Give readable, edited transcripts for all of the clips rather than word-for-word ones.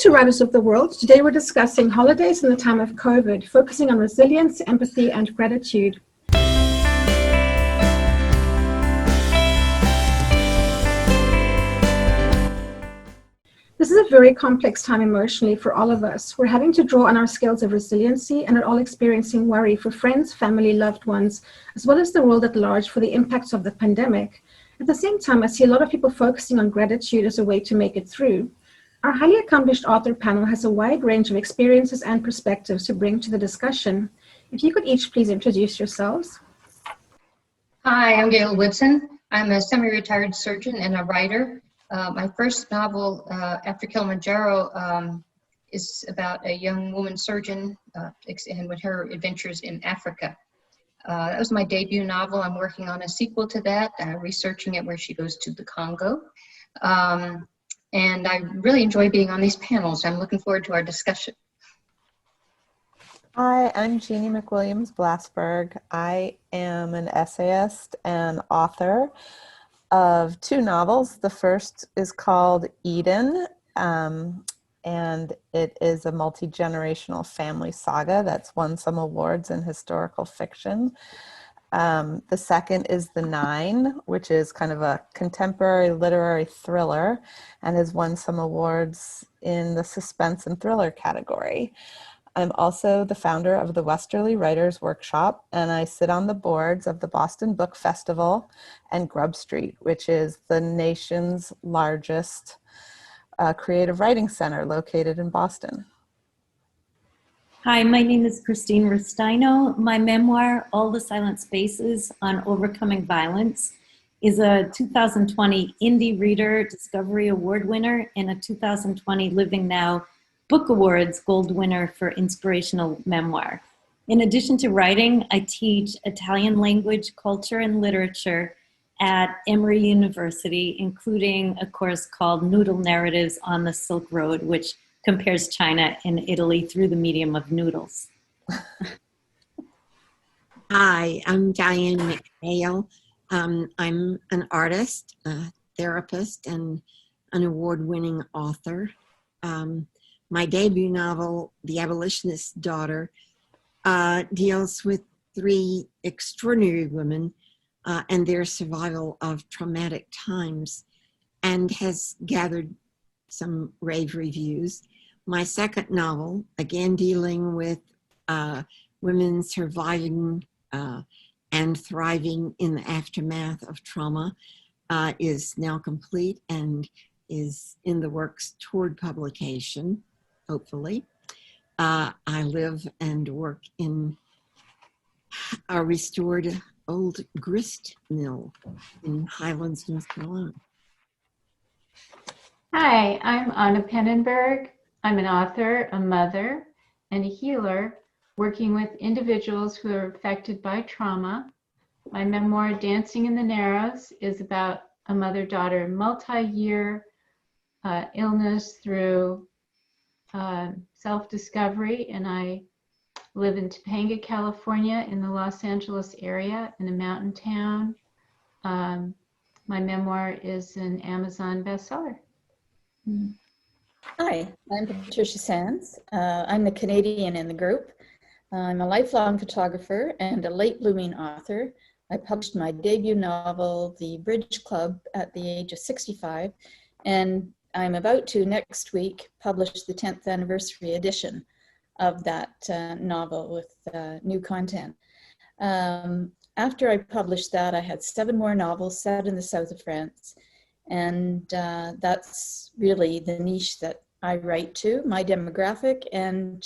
to Writers of the World. Today we're discussing holidays in the time of COVID, focusing on resilience, empathy, and gratitude. This is a very complex time emotionally for all of us. We're having to draw on our skills of resiliency and are all experiencing worry for friends, family, loved ones, as well as the world at large for the impacts of the pandemic. At the same time, I see a lot of people focusing on gratitude as a way to make it through. Our highly accomplished author panel has a wide range of experiences and perspectives to bring to the discussion. If you could each please introduce yourselves. Hi, I'm Gayle Woodson. I'm a semi-retired surgeon and a writer. My first novel, After Kilimanjaro, is about a young woman surgeon and with her adventures in Africa. That was my debut novel. I'm working on a sequel to that, researching it where she goes to the Congo. And I really enjoy being on these panels. I'm looking forward to our discussion. Hi, I'm Jeanne McWilliams Blasberg. I am an essayist and author of two novels. The first is called Eden, and it is a multi-generational family saga that's won some awards in historical fiction. The second is The Nine, which is kind of a contemporary literary thriller and has won some awards in the suspense and thriller category. I'm also the founder of the Westerly Writers Workshop, and I sit on the boards of the Boston Book Festival and Grub Street, which is the nation's largest creative writing center located in Boston. Hi, my name is Christine Ristaino. My memoir, All the Silent Spaces on Overcoming Violence, is a 2020 Indie Reader Discovery Award winner and a 2020 Living Now Book Awards Gold winner for inspirational memoir. In addition to writing, I teach Italian language, culture, and literature at Emory University, including a course called Noodle Narratives on the Silk Road, which compares China and Italy through the medium of noodles. Hi, I'm Diane McPhail. I'm an artist, a therapist, and an award-winning author. My debut novel, The Abolitionist's Daughter, deals with three extraordinary women and their survival of traumatic times, and has gathered some rave reviews. My second novel, again dealing with women surviving and thriving in the aftermath of trauma, is now complete and is in the works toward publication, hopefully. I live and work in a restored old grist mill in Highlands, North Carolina. Hi, I'm Anna Penenberg. I'm an author, a mother, and a healer working with individuals who are affected by trauma. My memoir, Dancing in the Narrows, is about a mother-daughter multi-year illness through self-discovery, and I live in Topanga, California, in the Los Angeles area, in a mountain town. My memoir is an Amazon bestseller. Hi, I'm Patricia Sands. I'm the Canadian in the group. I'm a lifelong photographer and a late blooming author. I published my debut novel, The Bridge Club, at the age of 65, and I'm about to next week publish the 10th anniversary edition of that novel with new content. After I published that, I had 7 more novels set in the south of France. And that's really the niche that I write to, my demographic and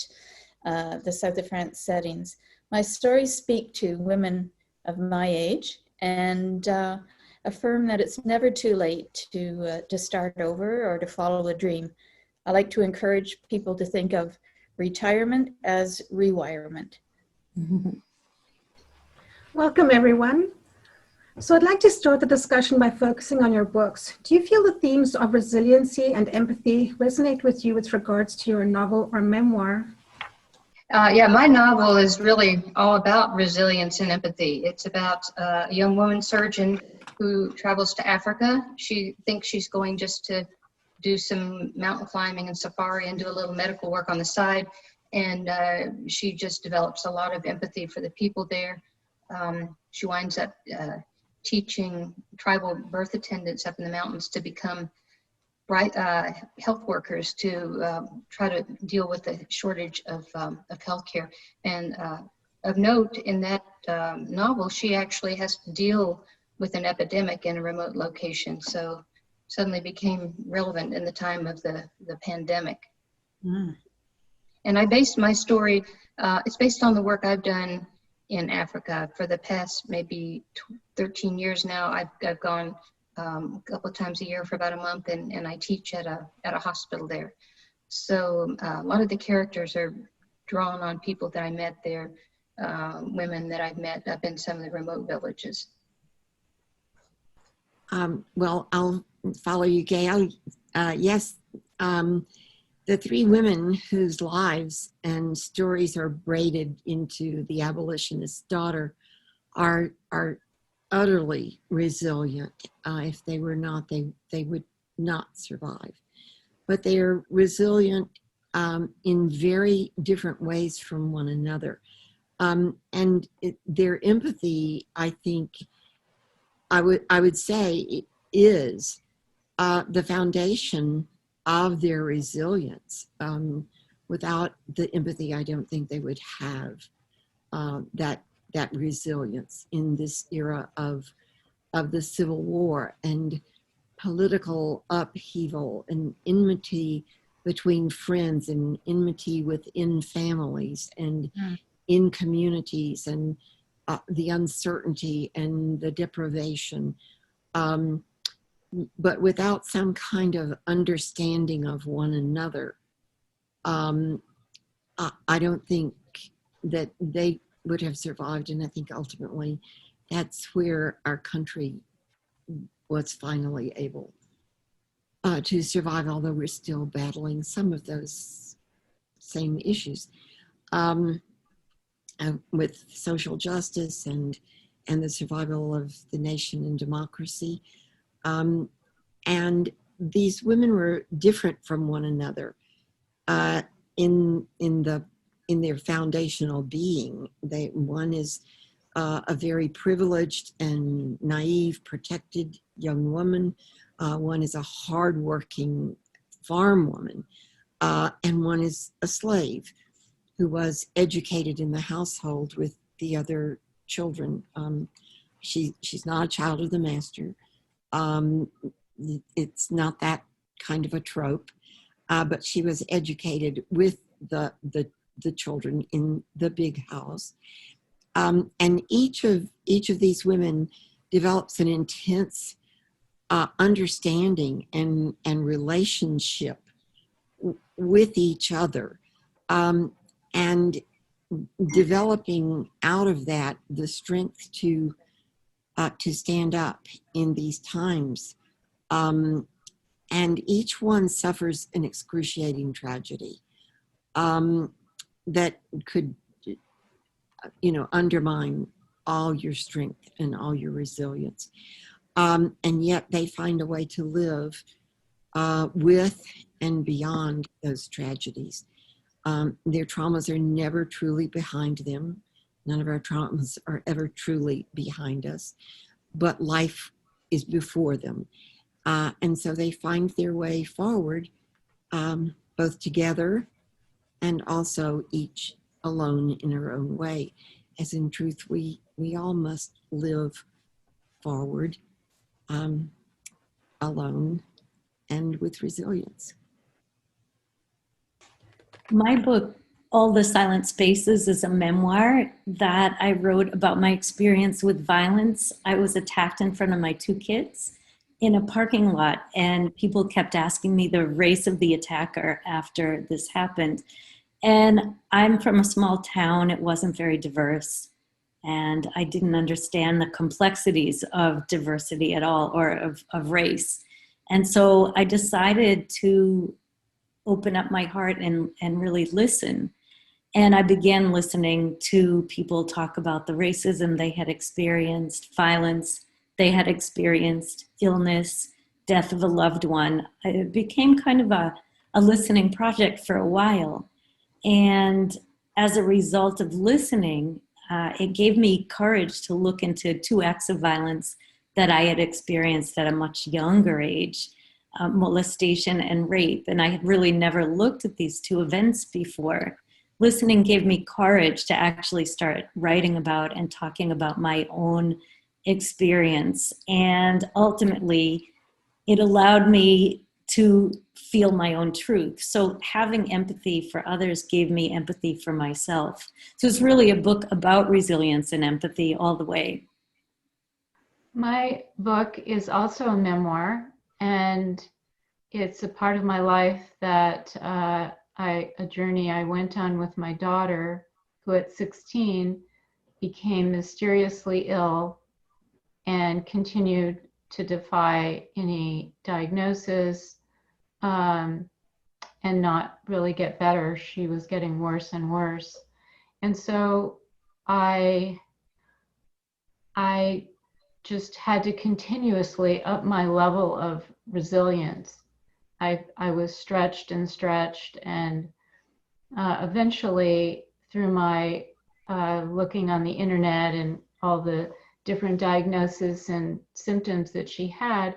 the south of France settings. My stories speak to women of my age and affirm that it's never too late to start over or to follow a dream. I like to encourage people to think of retirement as rewirement. Welcome, everyone. So I'd like to start the discussion by focusing on your books. Do you feel the themes of resiliency and empathy resonate with you with regards to your novel or memoir? Yeah, my novel is really all about resilience and empathy. It's about a young woman surgeon who travels to Africa. She thinks she's going just to do some mountain climbing and safari and do a little medical work on the side. And she just develops a lot of empathy for the people there. She winds up teaching tribal birth attendants up in the mountains to become health workers to try to deal with the shortage of healthcare. And of note, in that novel, she actually has to deal with an epidemic in a remote location. So suddenly became relevant in the time of the pandemic. Mm. And I based my story, it's based on the work I've done in Africa for the past maybe 13 years now. I've gone a couple of times a year for about a month, and I teach at a hospital there. So a lot of the characters are drawn on people that I met there, women that I've met up in some of the remote villages. Well, I'll follow you, Gayle. Yes, the three women whose lives and stories are braided into the abolitionist's daughter are utterly resilient. If they were not, they would not survive. But they are resilient in very different ways from one another. And their empathy, I think, I would say, is the foundation of their resilience. Without the empathy, I don't think they would have that resilience in this era of the Civil War and political upheaval and enmity between friends and enmity within families and in communities, and the uncertainty and the deprivation, but without some kind of understanding of one another. I don't think that they would have survived, and I think ultimately that's where our country was finally able to survive, although we're still battling some of those same issues with social justice and the survival of the nation and democracy. And these women were different from one another in their foundational being. One is a very privileged and naive, protected young woman. One is a hardworking farm woman, and one is a slave who was educated in the household with the other children. She's not a child of the master. It's not that kind of a trope, but she was educated with the children in the big house. And each of these women develops an intense understanding and relationship with each other, and developing out of that the strength to stand up in these times. And each one suffers an excruciating tragedy that could, undermine all your strength and all your resilience. And yet they find a way to live with and beyond those tragedies. Their traumas are never truly behind them. None of our traumas are ever truly behind us, but life is before them. And so they find their way forward, both together and also each alone in her own way. As in truth, we all must live forward alone and with resilience. My book, All the Silent Spaces, is a memoir that I wrote about my experience with violence. I was attacked in front of my two kids in a parking lot, and people kept asking me the race of the attacker after this happened. And I'm from a small town. It wasn't very diverse, and I didn't understand the complexities of diversity at all, or of race. And so I decided to open up my heart and really listen. And I began listening to people talk about the racism they had experienced, violence they had experienced, illness, death of a loved one, it became kind of a listening project for a while. And as a result of listening, it gave me courage to look into 2 acts of violence that I had experienced at a much younger age, molestation and rape. And I had really never looked at these 2 events before. Listening gave me courage to actually start writing about and talking about my own experience. And ultimately, it allowed me to feel my own truth. So having empathy for others gave me empathy for myself. So it's really a book about resilience and empathy all the way. My book is also a memoir, and it's a part of my life that a journey I went on with my daughter, who at 16 became mysteriously ill and continued to defy any diagnosis and not really get better. She was getting worse and worse. And so I just had to continuously up my level of resilience. I was stretched and stretched, and eventually through my looking on the internet and all the different diagnoses and symptoms that she had,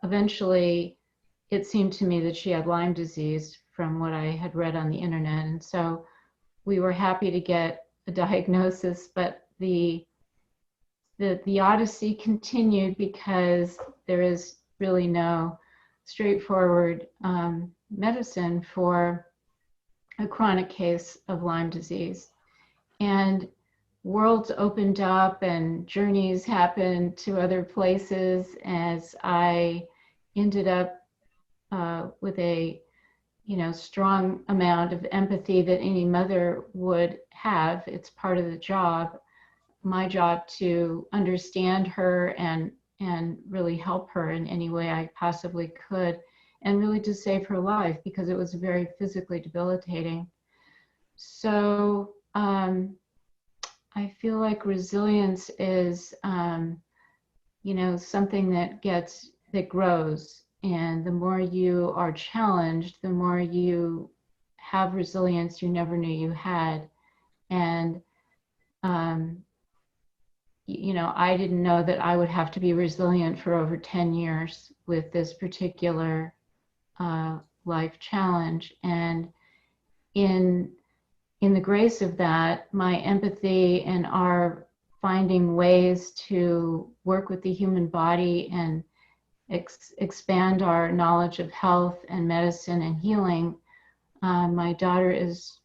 eventually it seemed to me that she had Lyme disease from what I had read on the internet. And so we were happy to get a diagnosis, but the odyssey continued because there is really no straightforward medicine for a chronic case of Lyme disease. And worlds opened up and journeys happened to other places as I ended up with a strong amount of empathy that any mother would have. It's part of the job, my job, to understand her and really help her in any way I possibly could, and really to save her life because it was very physically debilitating. So I feel like resilience is something that grows. And the more you are challenged, the more you have resilience you never knew you had. And, I didn't know that I would have to be resilient for over 10 years with this particular life challenge. And in the grace of that, my empathy and our finding ways to work with the human body and expand our knowledge of health and medicine and healing. My daughter is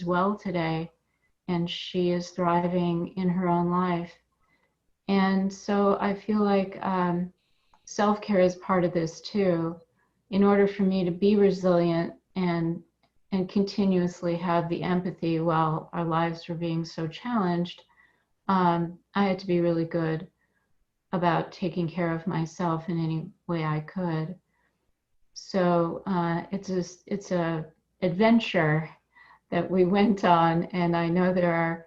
well today, and she is thriving in her own life. And so I feel like self-care is part of this too. In order for me to be resilient and continuously have the empathy while our lives were being so challenged, I had to be really good about taking care of myself in any way I could. So it's a adventure that we went on, and I know there are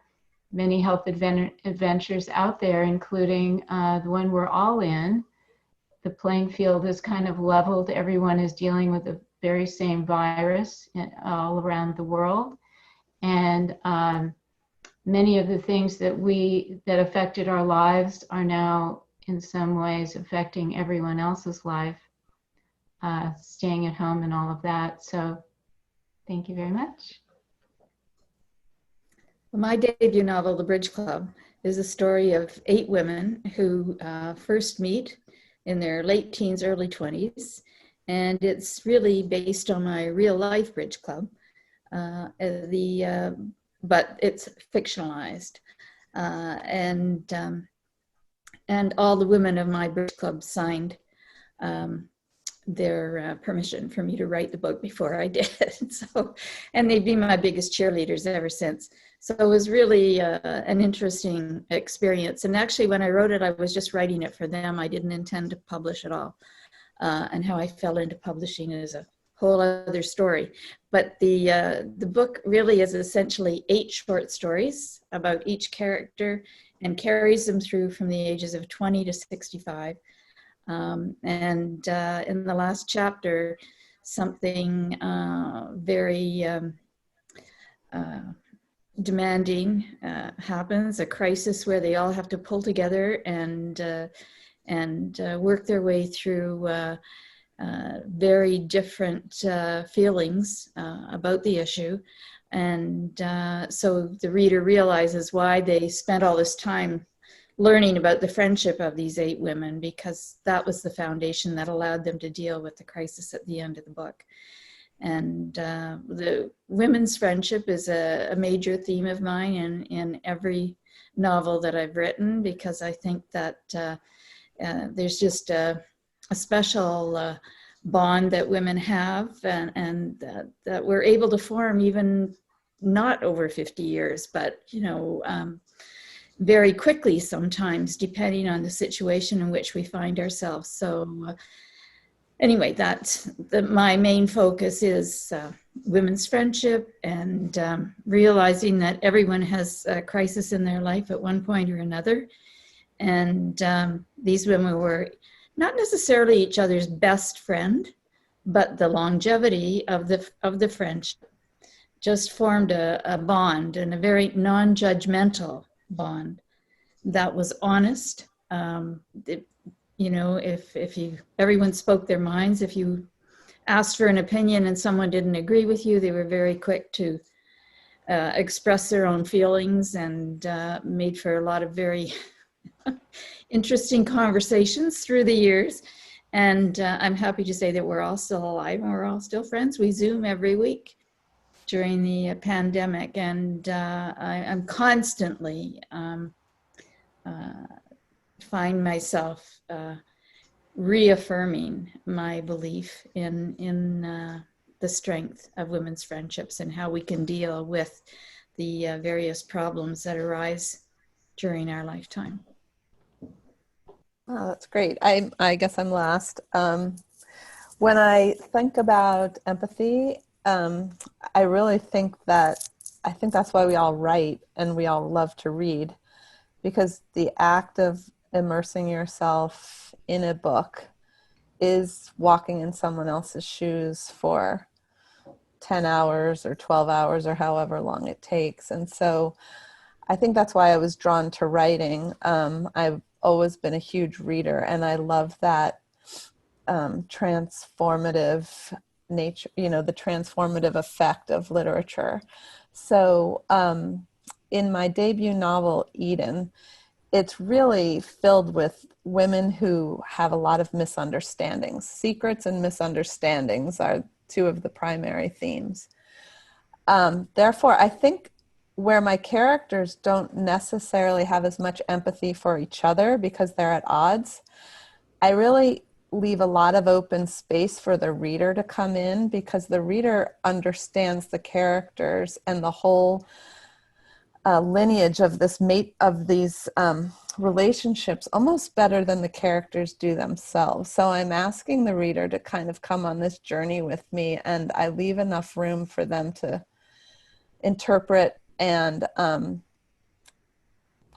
many health adventures out there, including the one we're all in. The playing field is kind of leveled. Everyone is dealing with the very same virus all around the world, and many of the things that affected our lives are now in some ways affecting everyone else's life, staying at home and all of that. So thank you very much. My debut novel, The Bridge Club, is a story of 8 women who first meet in their late teens, early 20s. And it's really based on my real life bridge club, but it's fictionalized. And all the women of my bridge club signed their permission for me to write the book before I did. So, and they've been my biggest cheerleaders ever since. So it was really an interesting experience. And actually, when I wrote it, I was just writing it for them. I didn't intend to publish at all. And how I fell into publishing is a whole other story. But the book really is essentially 8 short stories about each character and carries them through from the ages of 20 to 65. And in the last chapter, something very demanding happens, a crisis where they all have to pull together and work their way through very different feelings about the issue. And so the reader realizes why they spent all this time learning about the friendship of these 8 women, because that was the foundation that allowed them to deal with the crisis at the end of the book. And the women's friendship is a major theme of mine in every novel that I've written, because I think that there's just a special bond that women have, and that we're able to form even not over 50 years, but, you know, very quickly sometimes, depending on the situation in which we find ourselves. So anyway, my main focus is women's friendship, and realizing that everyone has a crisis in their life at one point or another. And these women were not necessarily each other's best friend, but the longevity of the friendship just formed a bond, and a very non-judgmental bond that was honest. You know, if everyone spoke their minds, if you asked for an opinion and someone didn't agree with you, they were very quick to express their own feelings, and made for a lot of very interesting conversations through the years. And I'm happy to say that we're all still alive and we're all still friends. We Zoom every week during the pandemic, and I'm constantly find myself reaffirming my belief in the strength of women's friendships and how we can deal with the various problems that arise during our lifetime. Oh, that's great. I guess I'm last. When I think about empathy, I really think that's why we all write and we all love to read, because the act of immersing yourself in a book is walking in someone else's shoes for 10 hours or 12 hours or however long it takes. And so I think that's why I was drawn to writing. I've always been a huge reader, and I love that transformative nature, you know, the transformative effect of literature. So in my debut novel, Eden, it's really filled with women who have a lot of misunderstandings. Secrets and misunderstandings are 2 of the primary themes. Therefore, I think where my characters don't necessarily have as much empathy for each other because they're at odds, I really leave a lot of open space for the reader to come in, because the reader understands the characters and the whole lineage of these relationships almost better than the characters do themselves. So I'm asking the reader to kind of come on this journey with me, and I leave enough room for them to interpret and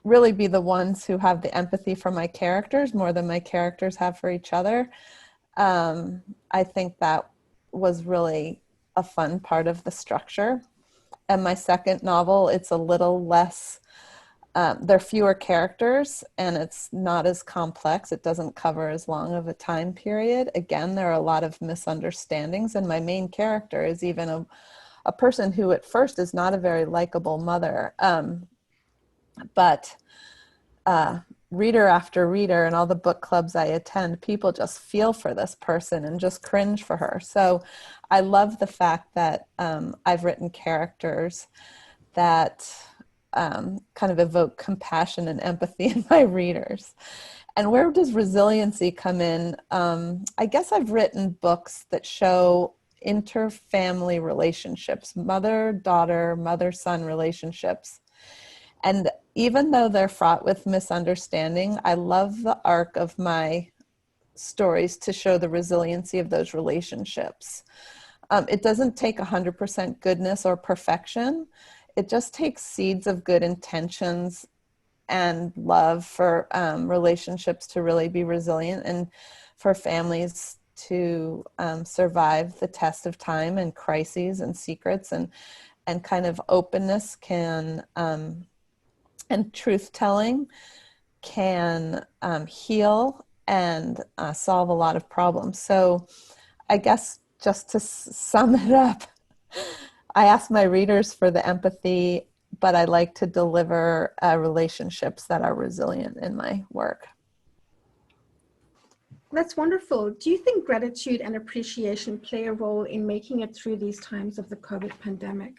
really be the ones who have the empathy for my characters more than my characters have for each other. I think that was really a fun part of the structure. And my second novel, it's a little less, there are fewer characters and it's not as complex. It doesn't cover as long of a time period. Again, there are a lot of misunderstandings, and my main character is even a person who at first is not a very likable mother. But reader after reader and all the book clubs I attend, people just feel for this person and just cringe for her. So I love the fact that I've written characters that kind of evoke compassion and empathy in my readers. And where does resiliency come in? I guess I've written books that show inter-family relationships, mother-daughter, mother-son relationships. And even though they're fraught with misunderstanding, I love the arc of my stories to show the resiliency of those relationships. It doesn't take 100% goodness or perfection. It just takes seeds of good intentions and love for relationships to really be resilient. And for families to survive the test of time and crises and secrets, and kind of openness can, and truth-telling can heal and solve a lot of problems. So I guess just to sum it up, I ask my readers for the empathy, but I like to deliver relationships that are resilient in my work. That's wonderful. Do you think gratitude and appreciation play a role in making it through these times of the COVID pandemic?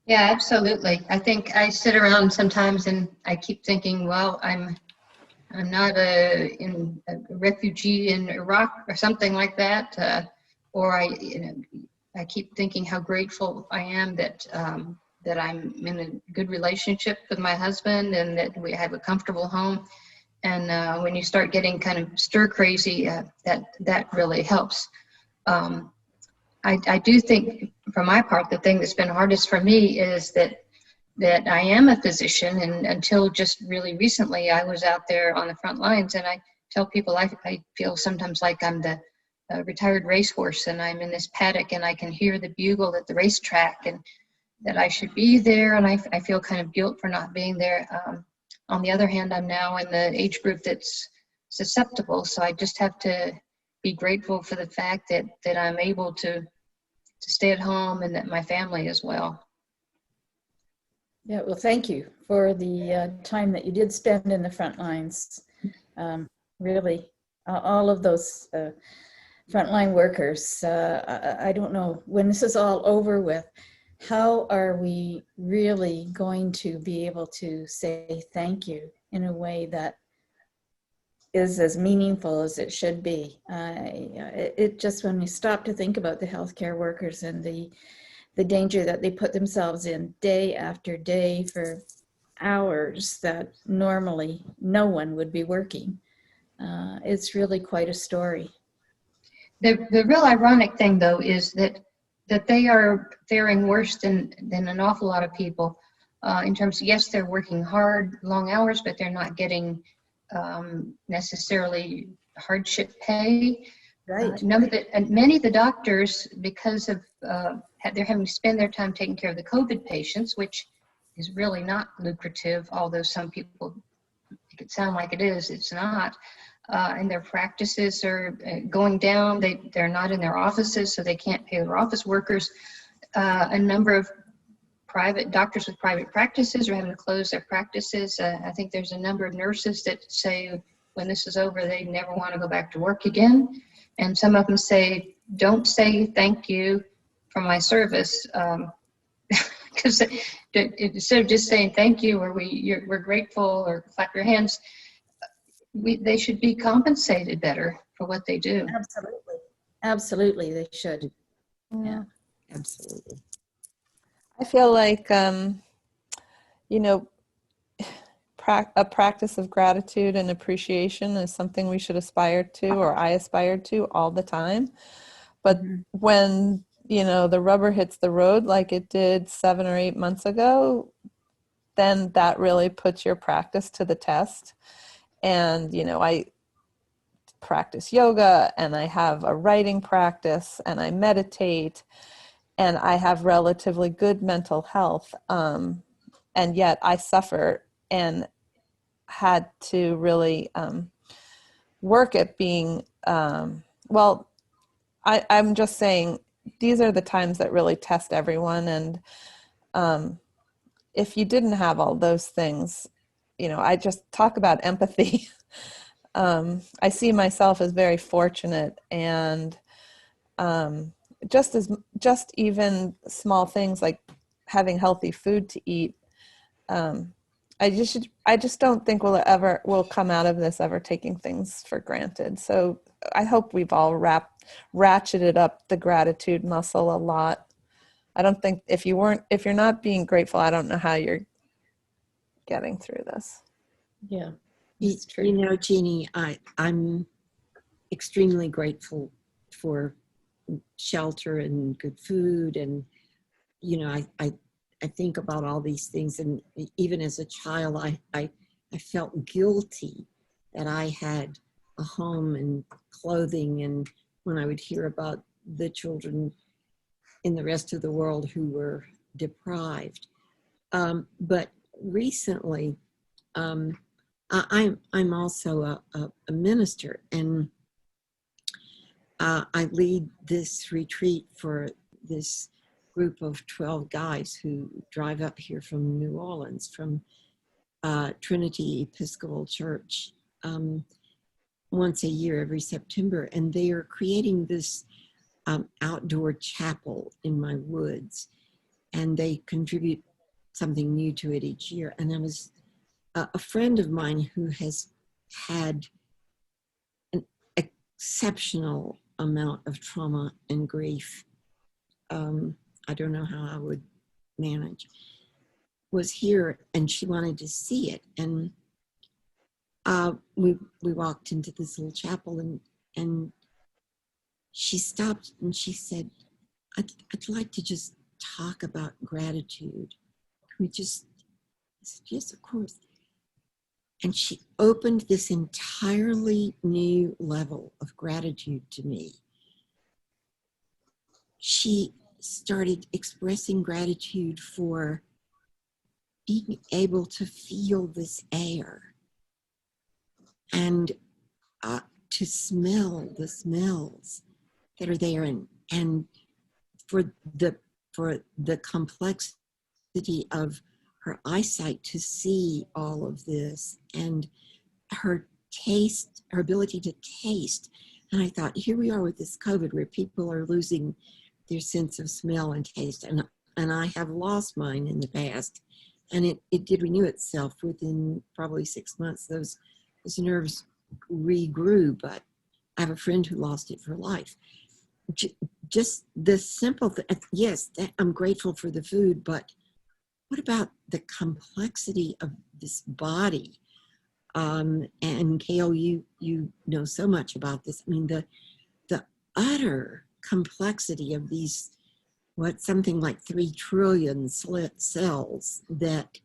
Yeah, absolutely. I think I sit around sometimes and I keep thinking, well, I'm not a refugee in Iraq or something like that, or I keep thinking how grateful I am that that I'm in a good relationship with my husband and that we have a comfortable home. And when you start getting kind of stir crazy, that really helps. I do think, for my part, the thing that's been hardest for me is that I am a physician, and until just really recently, I was out there on the front lines, and I tell people I feel sometimes like I'm the retired racehorse, and I'm in this paddock, and I can hear the bugle at the racetrack, and that I should be there, and I feel kind of guilt for not being there. On the other hand, I'm now in the age group that's susceptible, so I just have to be grateful for the fact that I'm able to stay at home and that my family is well. Yeah, well, thank you for the time that you did spend in the front lines. Really, all of those frontline workers, I don't know, when this is all over with, how are we really going to be able to say thank you in a way that is as meaningful as it should be? It just, when we stop to think about the healthcare workers and the danger that they put themselves in day after day for hours that normally no one would be working, it's really quite a story. The real ironic thing, though, is that they are faring worse than an awful lot of people in terms of, yes, they're working hard, long hours, but they're not getting necessarily hardship pay. Right. And many of the doctors, because of they're having to spend their time taking care of the COVID patients, which is really not lucrative, although some people make it sound like it is, it's not. And their practices are going down. They're not in their offices, so they can't pay their office workers. A number of private doctors with private practices are having to close their practices. I think there's a number of nurses that say when this is over, they never want to go back to work again. And some of them say, don't say thank you for my service, because instead of just saying thank you or we're grateful or clap your hands, they should be compensated better for what they do. Absolutely. Absolutely, they should. Yeah, Absolutely. I feel like, you know, a practice of gratitude and appreciation is something we should aspire to, or I aspire to all the time. But when, you know, the rubber hits the road like it did 7 or 8 months ago, then that really puts your practice to the test. And, you know, I practice yoga, and I have a writing practice, and I meditate, and I have relatively good mental health. And yet I suffer and had to really work at being, well, I'm just saying these are the times that really test everyone. And if you didn't have all those things, you know, I just talk about empathy. I see myself as very fortunate, and just even small things like having healthy food to eat. I just don't think we'll come out of this ever taking things for granted. So I hope we've all ratcheted up the gratitude muscle a lot. I don't think if you're not being grateful, I don't know how you're getting through this. Yeah, it's true. You know, Jeannie, I'm extremely grateful for shelter and good food, and you know, I think about all these things, and even as a child, I felt guilty that I had a home and clothing, and when I would hear about the children in the rest of the world who were deprived. But recently, I'm also a minister, and I lead this retreat for this group of 12 guys who drive up here from New Orleans, from Trinity Episcopal Church, once a year, every September. And they are creating this outdoor chapel in my woods, and they contribute something new to it each year. And there was a friend of mine who has had an exceptional amount of trauma and grief. I don't know how I would manage. Was here, and she wanted to see it. And we walked into this little chapel, and she stopped and she said, I'd like to just talk about gratitude. Can we just, I said, yes, of course. And she opened this entirely new level of gratitude to me. She started expressing gratitude for being able to feel this air and to smell the smells that are there, and for the complexity of her eyesight to see all of this, and her taste, her ability to taste. And I thought, here we are with this COVID where people are losing their sense of smell and taste, and I have lost mine in the past, and it did renew itself within probably 6 months. Those nerves regrew, but I have a friend who lost it for life. Just the simple thing. Yes, I'm grateful for the food, but what about the complexity of this body? And Gayle, you know so much about this. I mean, the utter complexity of these, something like 3 trillion slit cells that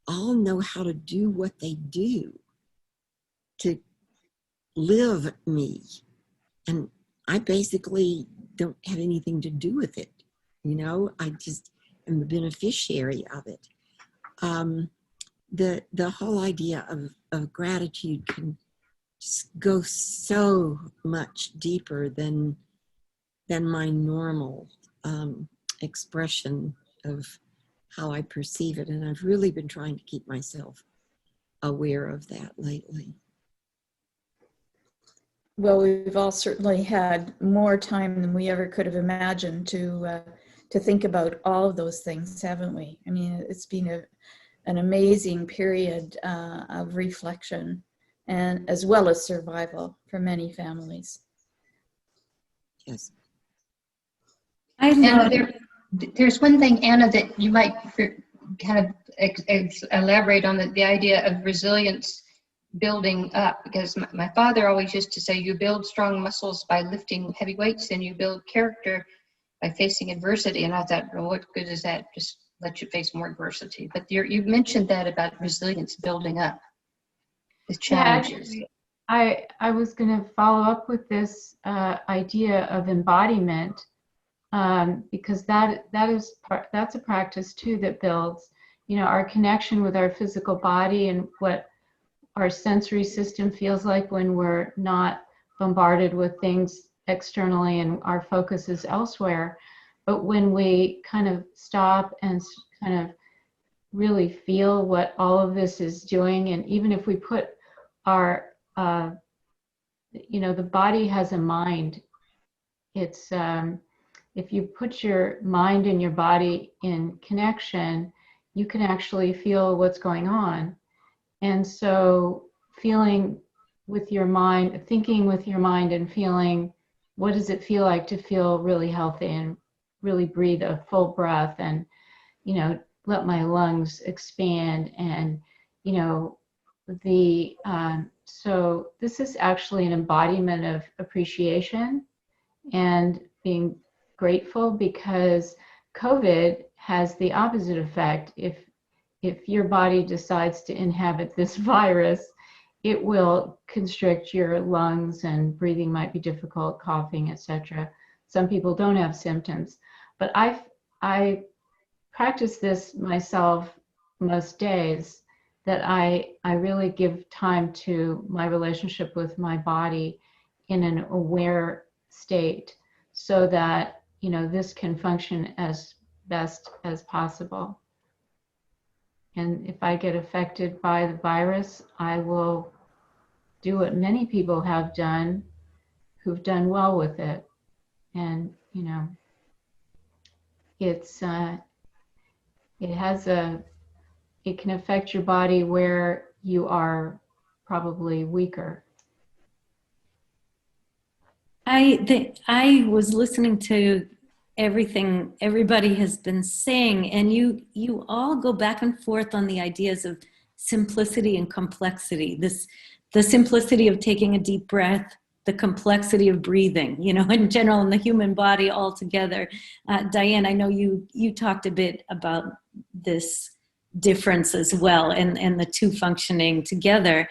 all know how to do what they do to live me. And I basically don't have anything to do with it. You know, I just am the beneficiary of it. The whole idea of gratitude can just go so much deeper than my normal expression of how I perceive it. And I've really been trying to keep myself aware of that lately. Well, we've all certainly had more time than we ever could have imagined to think about all of those things, haven't we? I mean, it's been an amazing period of reflection, and as well as survival for many families. Yes. Anna, there's one thing, Anna, that you might kind of elaborate on, the idea of resilience building up, because my father always used to say, you build strong muscles by lifting heavy weights, and you build character by facing adversity. And I thought, well, what good is that? Just let you face more adversity. But you mentioned that about resilience building up with challenges. Yeah, actually, I was going to follow up with this idea of embodiment, because that's a practice too that builds, our connection with our physical body and what our sensory system feels like when we're not bombarded with things externally and our focus is elsewhere. But when we kind of stop and kind of really feel what all of this is doing, and even if we put our, the body has a mind. It's, if you put your mind and your body in connection, you can actually feel what's going on. And so feeling with your mind, thinking with your mind and feeling, what does it feel like to feel really healthy and really breathe a full breath and, let my lungs expand and, so this is actually an embodiment of appreciation and being grateful, because COVID has the opposite effect. If your body decides to inhabit this virus, it will constrict your lungs and breathing might be difficult, coughing, etc. Some people don't have symptoms, but I practice this myself most days, that I really give time to my relationship with my body in an aware state, so that, you know, this can function as best as possible. And if I get affected by the virus, I will do what many people have done who've done well with it. And, you know, it's it can affect your body where you are probably weaker. I was listening to everything everybody has been saying, and you all go back and forth on the ideas of simplicity and complexity. The simplicity of taking a deep breath, the complexity of breathing, you know, in general, in the human body altogether. Diane, I know you talked a bit about this difference as well, and the two functioning together.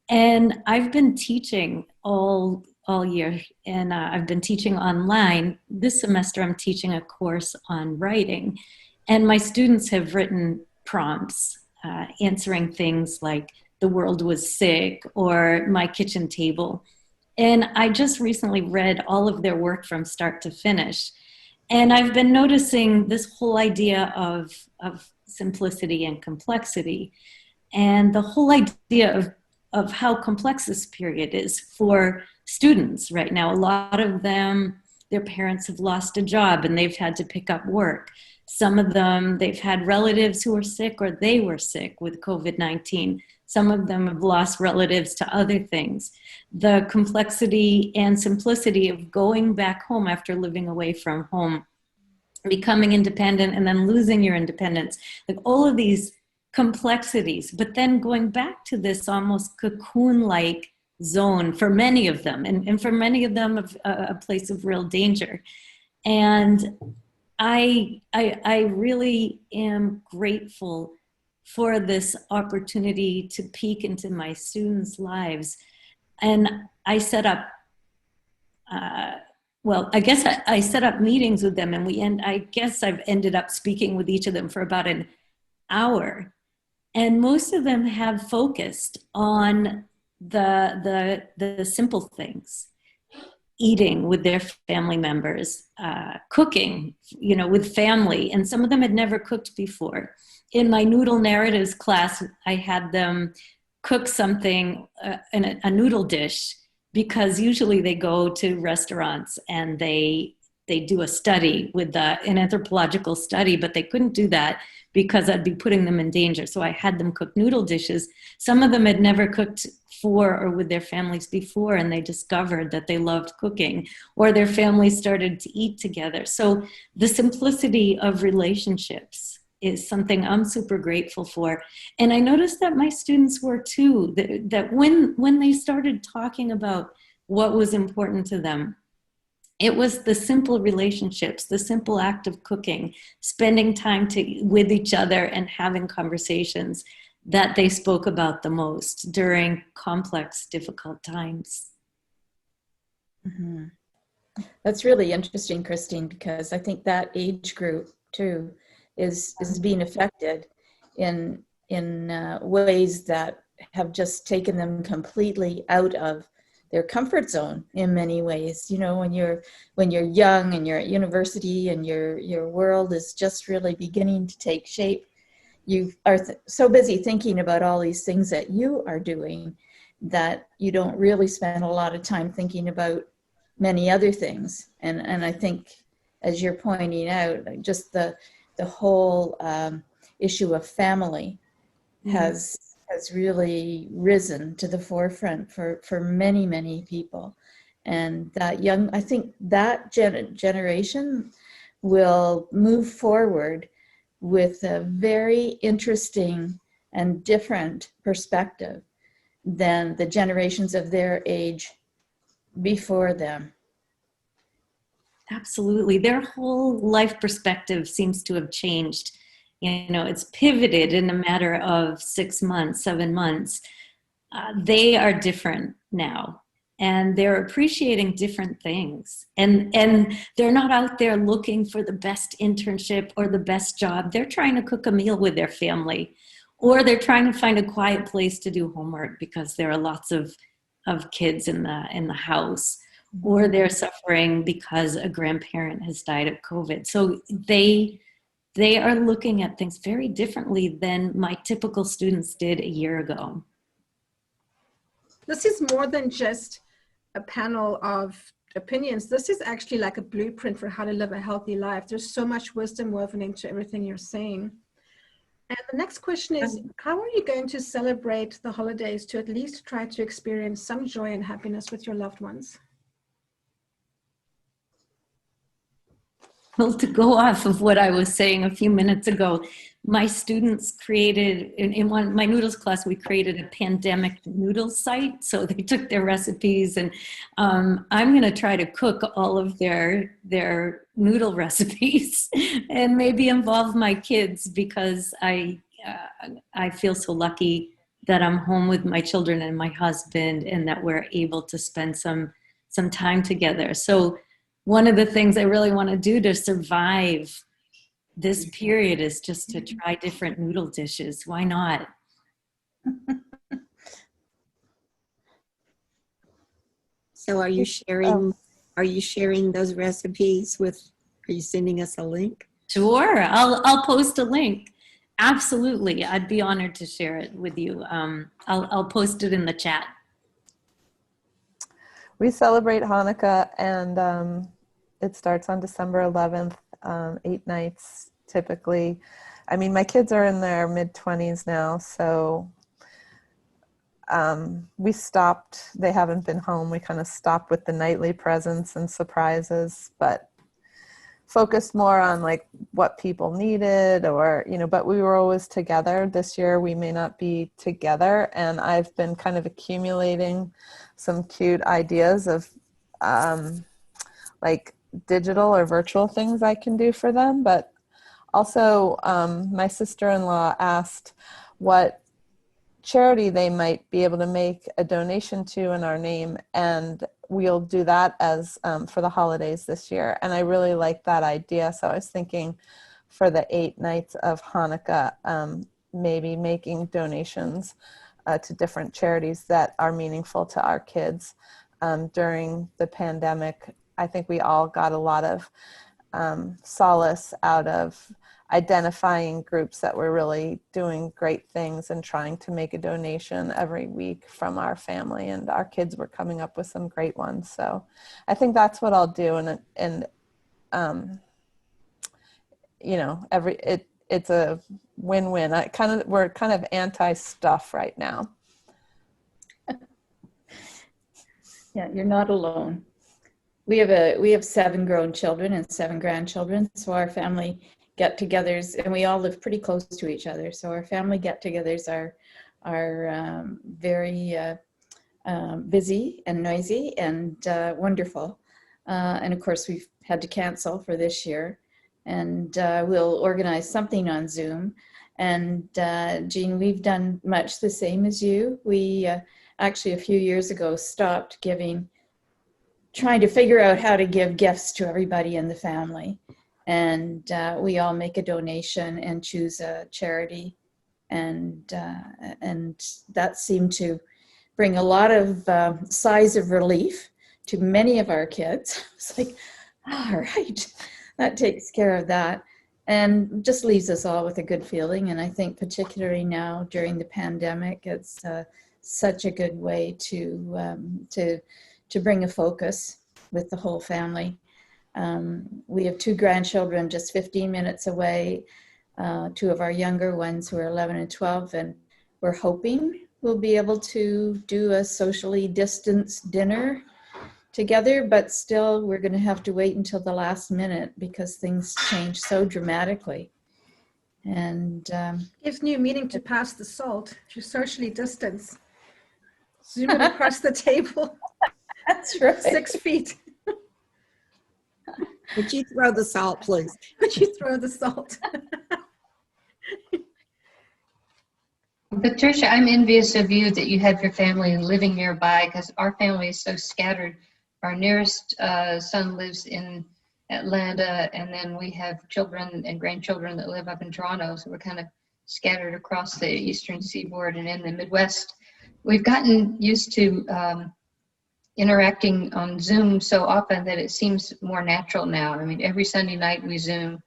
And I've been teaching all year, and I've been teaching online. This semester I'm teaching a course on writing, and my students have written prompts answering things like the world was sick or my kitchen table. And I just recently read all of their work from start to finish. And I've been noticing this whole idea of simplicity and complexity, and the whole idea of how complex this period is for students right now. A lot of them, their parents have lost a job and they've had to pick up work. Some of them, they've had relatives who are sick or they were sick with COVID-19. Some of them have lost relatives to other things. The complexity and simplicity of going back home after living away from home, becoming independent and then losing your independence, like all of these complexities, but then going back to this almost cocoon-like zone for many of them, and for many of them a place of real danger. And I really am grateful for this opportunity to peek into my students' lives. And I set up, I set up meetings with them, and I guess I've ended up speaking with each of them for about an hour. And most of them have focused on the simple things: eating with their family members, cooking, you know, with family. And some of them had never cooked before. In my noodle narratives class, I had them cook something, a noodle dish, because usually they go to restaurants and they do a study with an anthropological study, but they couldn't do that because I'd be putting them in danger. So I had them cook noodle dishes. Some of them had never cooked for or with their families before, and they discovered that they loved cooking, or their families started to eat together. So the simplicity of relationships is something I'm super grateful for. And I noticed that my students were too, that when they started talking about what was important to them, it was the simple relationships, the simple act of cooking, spending time with each other and having conversations that they spoke about the most during complex, difficult times. Mm-hmm. That's really interesting, Christine, because I think that age group too is being affected in ways that have just taken them completely out of their comfort zone in many ways. You know, when you're young and you're at university and your world is just really beginning to take shape, you are so busy thinking about all these things that you are doing that you don't really spend a lot of time thinking about many other things. And I think, as you're pointing out, just the whole issue of family has really risen to the forefront for many, many people. And I think that generation will move forward with a very interesting and different perspective than the generations of their age before them. Absolutely. Their whole life perspective seems to have changed. You know, it's pivoted in a matter of 6 months, 7 months. they are different now. And they're appreciating different things. And they're not out there looking for the best internship or the best job. They're trying to cook a meal with their family, or they're trying to find a quiet place to do homework because there are lots of kids in the house, or they're suffering because a grandparent has died of COVID. So they are looking at things very differently than my typical students did a year ago. This is more than just a panel of opinions. This is actually like a blueprint for how to live a healthy life. There's so much wisdom woven into everything you're saying. And the next question is, how are you going to celebrate the holidays to at least try to experience some joy and happiness with your loved ones? Well, to go off of what I was saying a few minutes ago, my students created, in my noodles class, we created a pandemic noodle site. So they took their recipes, and I'm going to try to cook all of their noodle recipes and maybe involve my kids, because I feel so lucky that I'm home with my children and my husband, and that we're able to spend some time together. So one of the things I really want to do to survive this period is just to try different noodle dishes. Why not? So are you sharing those recipes with, are you sending us a link? Sure, I'll post a link. Absolutely, I'd be honored to share it with you. I'll post it in the chat. We celebrate Hanukkah, and it starts on December 11th, 8 nights typically. I mean, my kids are in their mid-20s now, so we stopped. They haven't been home. We kind of stopped with the nightly presents and surprises, but focused more on like what people needed, or, you know, but we were always together. This year we may not be together, and I've been kind of accumulating some cute ideas of like digital or virtual things I can do for them. But also my sister-in-law asked what charity they might be able to make a donation to in our name, and we'll do that as for the holidays this year. And I really like that idea, so I was thinking for the 8 nights of Hanukkah, maybe making donations to different charities that are meaningful to our kids. During the pandemic, I think we all got a lot of solace out of identifying groups that were really doing great things and trying to make a donation every week from our family, and our kids were coming up with some great ones. So I think that's what I'll do, and you know, it's a win-win. We're kind of anti-stuff right now. Yeah, you're not alone. We have 7 grown children and 7 grandchildren, so our family get-togethers, and we all live pretty close to each other. So our family get-togethers are very busy and noisy and wonderful. And of course, we've had to cancel for this year, and we'll organize something on Zoom. And Jeanne, we've done much the same as you. We actually a few years ago stopped trying to figure out how to give gifts to everybody in the family. And we all make a donation and choose a charity. And that seemed to bring a lot of sighs of relief to many of our kids. It's like, all right, that takes care of that. And just leaves us all with a good feeling. And I think particularly now during the pandemic, it's such a good way to bring a focus with the whole family. We have 2 grandchildren just 15 minutes away, 2 of our younger ones who are 11 and 12, and we're hoping we'll be able to do a socially distanced dinner together, but still we're going to have to wait until the last minute because things change so dramatically. And Gives new meaning to pass the salt. If you socially distance, zoom it across the table. that's right. 6 feet. Would you throw the salt, please? Would you throw the salt? Patricia, I'm envious of you that you have your family living nearby, because our family is so scattered. Our nearest son lives in Atlanta, and then we have children and grandchildren that live up in Toronto, so we're kind of scattered across the eastern seaboard and in the Midwest. We've gotten used to interacting on Zoom so often that it seems more natural now. I mean, every Sunday night we Zoom,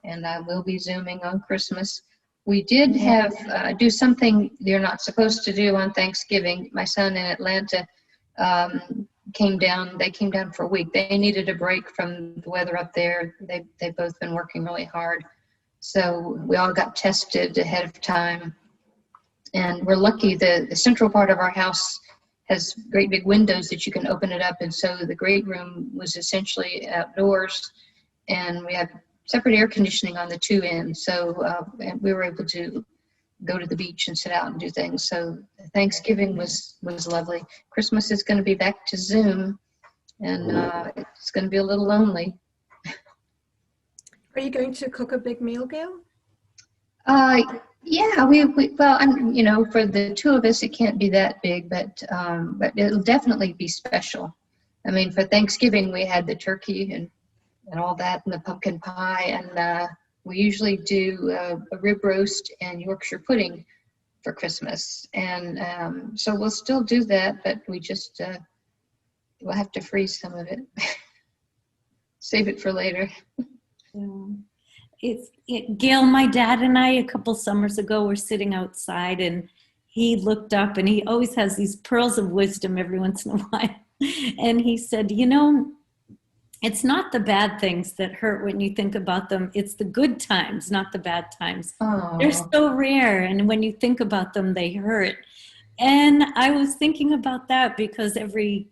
and I will be Zooming on Christmas. We did have do something you're not supposed to do on Thanksgiving. My son in Atlanta came down. They came down for a week. They needed a break from the weather up there. They've both been working really hard. So we all got tested ahead of time. And we're lucky the central part of our house has great big windows that you can open it up. And so the great room was essentially outdoors, and we have separate air conditioning on the two ends. So and we were able to go to the beach and sit out and do things. So Thanksgiving was lovely. Christmas is going to be back to Zoom, and it's going to be a little lonely. Are you going to cook a big meal, Gayle? Yeah, well, you know, for the two of us, it can't be that big, but it'll definitely be special. I mean, for Thanksgiving, we had the turkey and all that, and the pumpkin pie, and we usually do a rib roast and Yorkshire pudding for Christmas, and so we'll still do that, but we just we'll have to freeze some of it, save it for later. Yeah. Gayle, my dad and I a couple summers ago were sitting outside, and he looked up, and he always has these pearls of wisdom every once in a while. And he said, you know, it's not the bad things that hurt when you think about them. It's the good times, not the bad times. Oh. They're so rare, and when you think about them, they hurt. And I was thinking about that because every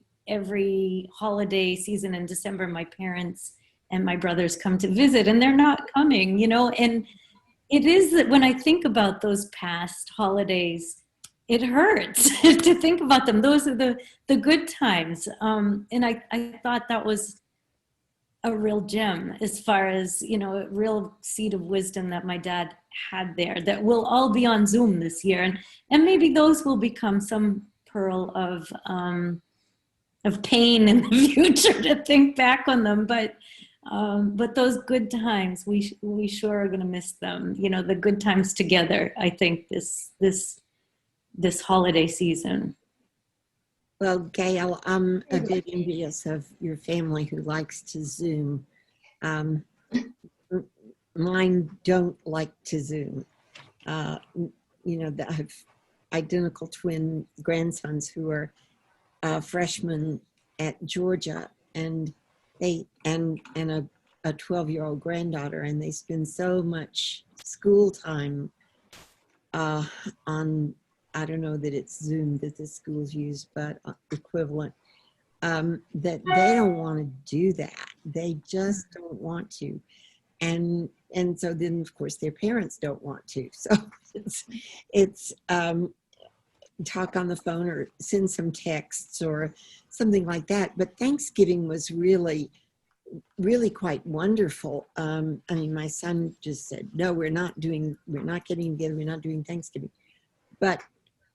holiday season in December, my parents and my brothers come to visit, and they're not coming, you know, and it is that when I think about those past holidays, it hurts to think about them. Those are the good times. And I thought that was a real gem as far as, you know, a real seed of wisdom that my dad had there that will all be on Zoom this year. And maybe those will become some pearl of pain in the future to think back on them. But those good times, we sure are going to miss them. You know, the good times together, I think, this holiday season. Well, Gayle, I'm a bit envious of your family who likes to Zoom. Mine don't like to Zoom. You know, I have identical twin grandsons who are freshmen at Georgia, and a 12-year-old granddaughter, and they spend so much school time on, I don't know that it's Zoom that the schools use, but equivalent, that they don't want to do that. They just don't want to. And so then, of course, their parents don't want to. So it's talk on the phone or send some texts or something like that. But Thanksgiving was really quite wonderful. I mean, my son just said, no, we're not getting together, we're not doing Thanksgiving. But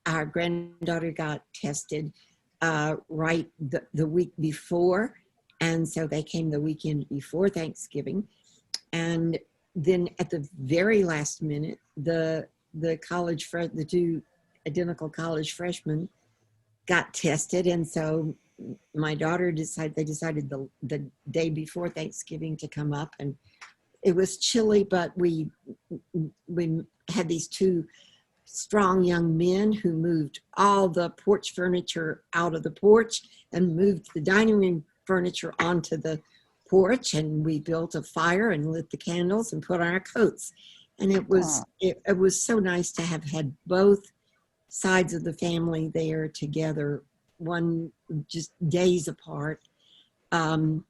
our granddaughter got tested right the week before. And so they came the weekend before Thanksgiving. And then at the very last minute, the two identical college freshmen got tested. And so my daughter they decided the day before Thanksgiving to come up, and it was chilly, but we had these two strong young men who moved all the porch furniture out of the porch and moved the dining room furniture onto the porch, and we built a fire and lit the candles and put on our coats. And it was so nice to have had both sides of the family there together, one just days apart, and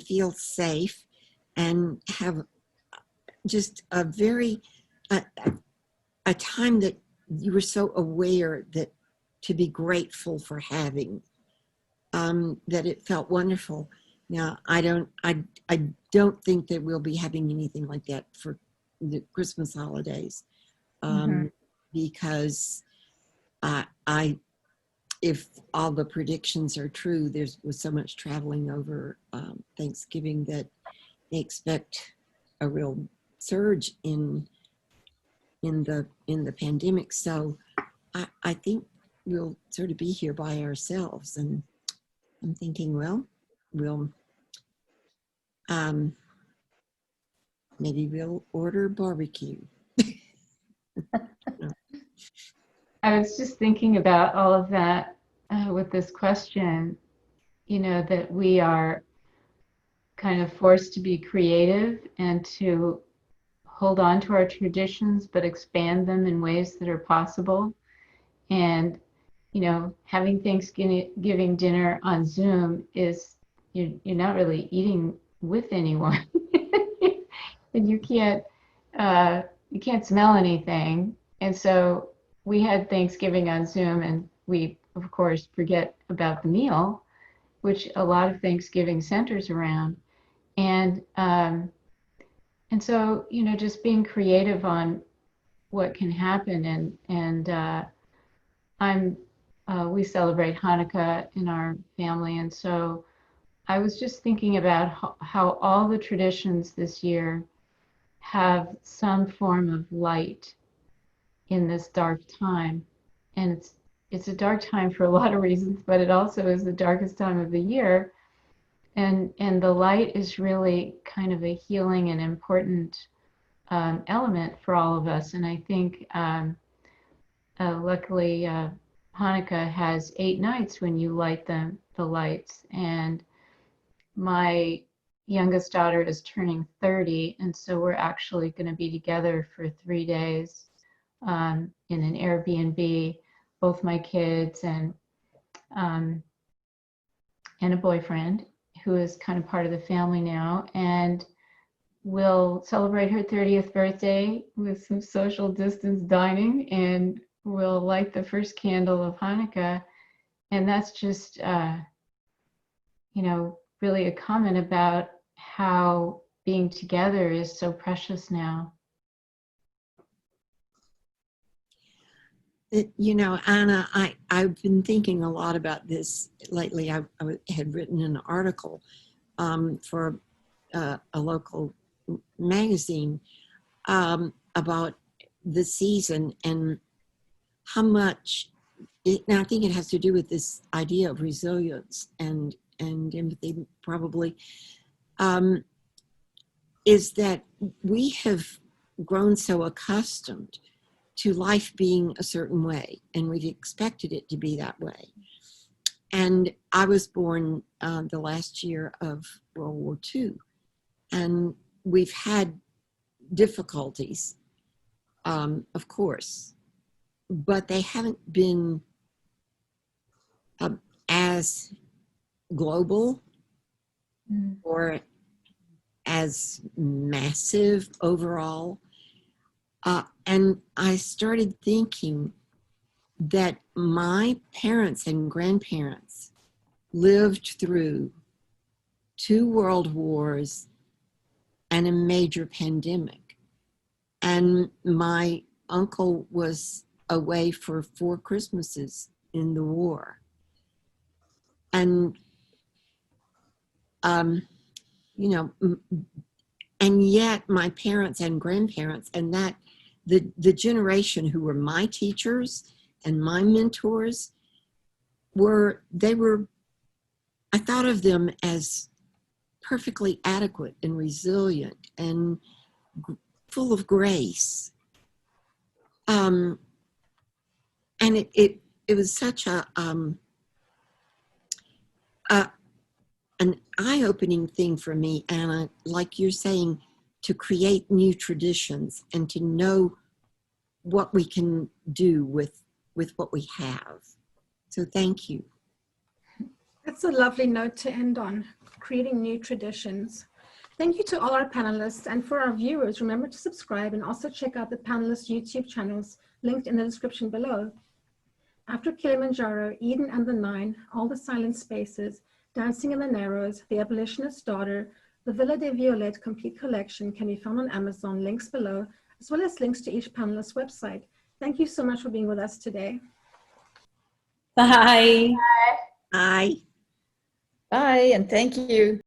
feel safe and have just a time that you were so aware that to be grateful for having, that it felt wonderful. Now, I don't think that we'll be having anything like that for the Christmas holidays. because if all the predictions are true, there was so much traveling over Thanksgiving that they expect a real surge in the pandemic. So I think we'll sort of be here by ourselves, and I'm thinking, well, we'll maybe we'll order barbecue. I was just thinking about all of that with this question, you know, that we are kind of forced to be creative and to hold on to our traditions, but expand them in ways that are possible. And, you know, having Thanksgiving dinner on Zoom is, you're not really eating with anyone. And you can't smell anything. And so we had Thanksgiving on Zoom, and we, of course, forget about the meal, which a lot of Thanksgiving centers around. And so, you know, just being creative on what can happen. And we celebrate Hanukkah in our family. And so I was just thinking about how all the traditions this year have some form of light in this dark time. And it's a dark time for a lot of reasons, but it also is the darkest time of the year. And the light is really kind of a healing and important element for all of us. And I think luckily Hanukkah has 8 nights when you light the lights. And my youngest daughter is turning 30, and so we're actually going to be together for 3 days in an Airbnb, both my kids and a boyfriend who is kind of part of the family now. And we'll celebrate her 30th birthday with some social distance dining, and we'll light the first candle of Hanukkah. And that's just, you know, really a comment about how being together is so precious now. You know, Anna, I've been thinking a lot about this lately. I had written an article for a local magazine about the season and how much, now I think it has to do with this idea of resilience and empathy probably, is that we have grown so accustomed to life being a certain way, and we've expected it to be that way. And I was born the last year of World War II, and we've had difficulties, of course, but they haven't been as global or as massive overall. And I started thinking that my parents and grandparents lived through 2 world wars and a major pandemic. And my uncle was away for 4 Christmases in the war. And, you know, and yet my parents and grandparents and that the generation who were my teachers and my mentors I thought of them as perfectly adequate and resilient and full of grace. And it was such an eye-opening thing for me, Anna, like you're saying, to create new traditions and to know what we can do with what we have. So thank you. That's a lovely note to end on, creating new traditions. Thank you to all our panelists, and for our viewers, remember to subscribe and also check out the panelists' YouTube channels linked in the description below. After Kilimanjaro, Eden and the Nine, All the Silent Spaces, Dancing in the Narrows, The Abolitionist's Daughter, the Villa de Violet Complete Collection can be found on Amazon, links below, as well as links to each panelist's website. Thank you so much for being with us today. Bye. Bye. Bye, and thank you.